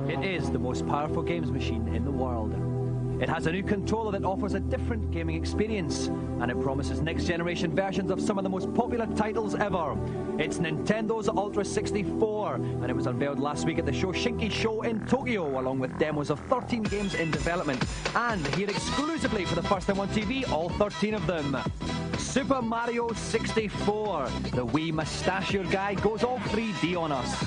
It is the most powerful games machine in the world. It has a new controller that offers a different gaming experience, and it promises next-generation versions of some of the most popular titles ever. It's Nintendo's Ultra 64, and it was unveiled last week at the Shoshinkai Show in Tokyo, along with demos of 13 games in development. And here exclusively for the first time on TV, all 13 of them. Super Mario 64. The wee mustachioed guy goes all 3D on us.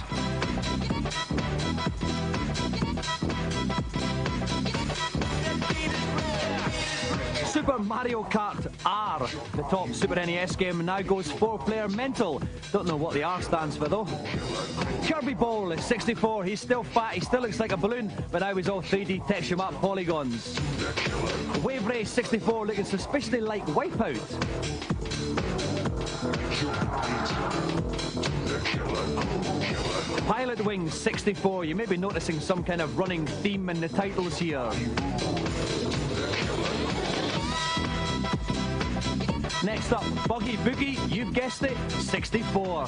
Super Mario Kart R, the top Super NES game, now goes 4-player mental. Don't know what the R stands for though. Kirby Ball is 64, he's still fat, he still looks like a balloon, but now he's all 3D texture map polygons. Wave Race 64 looking suspiciously like Wipeout. Pilot Wings 64, you may be noticing some kind of running theme in the titles here. Next up, Buggy Boogie, you've guessed it, 64.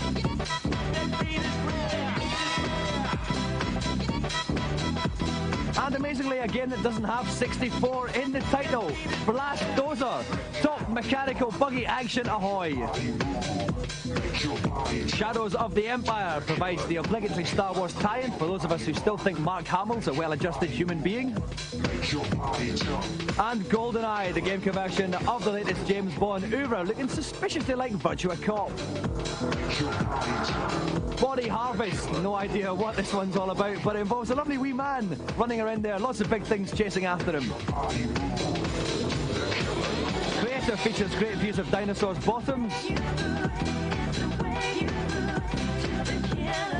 And amazingly, again, it doesn't have 64 in the title. Blast Dozer, top mechanical buggy action ahoy. Shadows of the Empire provides the obligatory Star Wars tie-in for those of us who still think Mark Hamill's a well-adjusted human being. And GoldenEye, the game conversion of the latest James Bond oeuvre, looking suspiciously like Virtua Cop. Body Harvest, no idea what this one's all about, but it involves a lovely wee man running around there, lots of big things chasing after him. Creator features great views of dinosaurs' bottoms.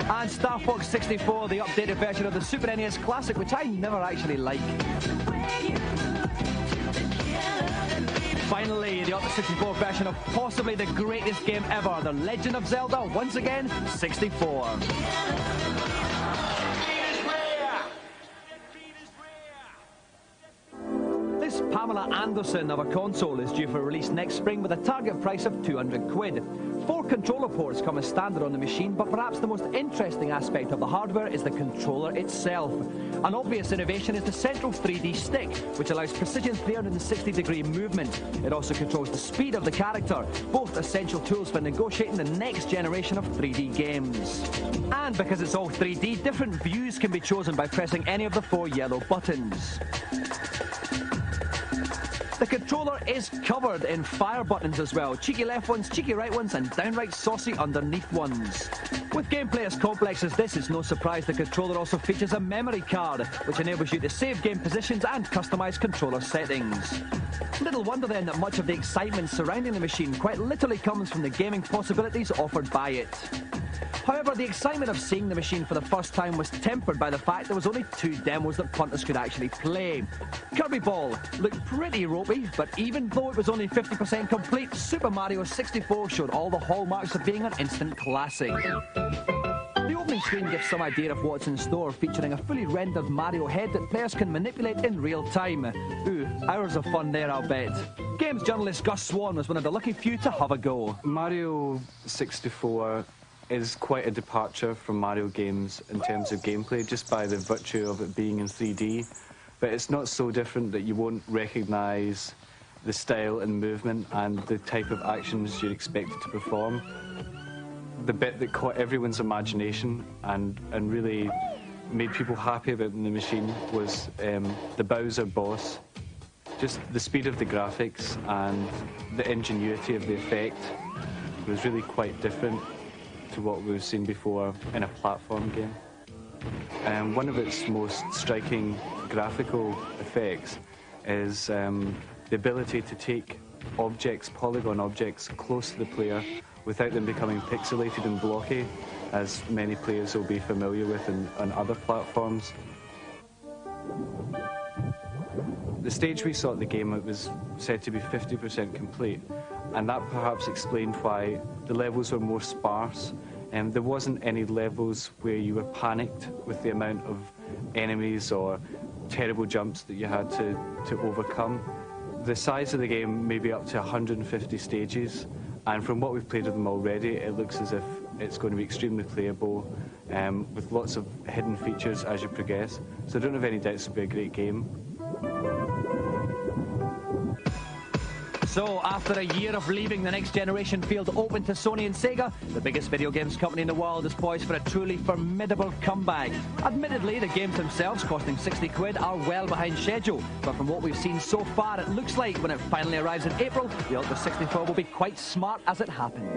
And Star Fox 64, the updated version of the Super NES Classic, which I never actually liked. Finally, the Ultra 64 version of possibly the greatest game ever, The Legend of Zelda, once again, 64. This Pamela Anderson of a console is due for release next spring with a target price of 200 quid. 4 controller ports come as standard on the machine, but perhaps the most interesting aspect of the hardware is the controller itself. An obvious innovation is the central 3D stick, which allows precision 360-degree movement. It also controls the speed of the character, both essential tools for negotiating the next generation of 3D games. And because it's all 3D, different views can be chosen by pressing any of the 4 yellow buttons. The controller is covered in fire buttons as well. Cheeky left ones, cheeky right ones, and downright saucy underneath ones. With gameplay as complex as this, it's no surprise the controller also features a memory card, which enables you to save game positions and customize controller settings. Little wonder then that much of the excitement surrounding the machine quite literally comes from the gaming possibilities offered by it. However, the excitement of seeing the machine for the first time was tempered by the fact there was only 2 demos that punters could actually play. Kirby Ball looked pretty ropey, but even though it was only 50% complete, Super Mario 64 showed all the hallmarks of being an instant classic. The opening screen gives some idea of what's in store, featuring a fully rendered Mario head that players can manipulate in real time. Ooh, hours of fun there, I'll bet. Games journalist Gus Swan was one of the lucky few to have a go. Mario 64 is quite a departure from Mario games in terms of gameplay, just by the virtue of it being in 3D. But it's not so different that you won't recognise the style and movement and the type of actions you're expected to perform. The bit that caught everyone's imagination and really made people happy about the machine was the Bowser boss. Just the speed of the graphics and the ingenuity of the effect was really quite different to what we've seen before in a platform game. One of its most striking graphical effects is the ability to take objects, polygon objects, close to the player without them becoming pixelated and blocky, as many players will be familiar with on other platforms. The stage we saw at the game, it was said to be 50% complete, and that perhaps explained why the levels were more sparse. There wasn't any levels where you were panicked with the amount of enemies or terrible jumps that you had to overcome. The size of the game may be up to 150 stages, and from what we've played of them already, it looks as if it's going to be extremely playable, with lots of hidden features as you progress. So I don't have any doubts it'll be a great game. So, after a year of leaving the next generation field open to Sony and Sega, the biggest video games company in the world is poised for a truly formidable comeback. Admittedly, the games themselves, costing 60 quid, are well behind schedule, but from what we've seen so far, it looks like when it finally arrives in April, the Ultra 64 will be quite smart as it happens.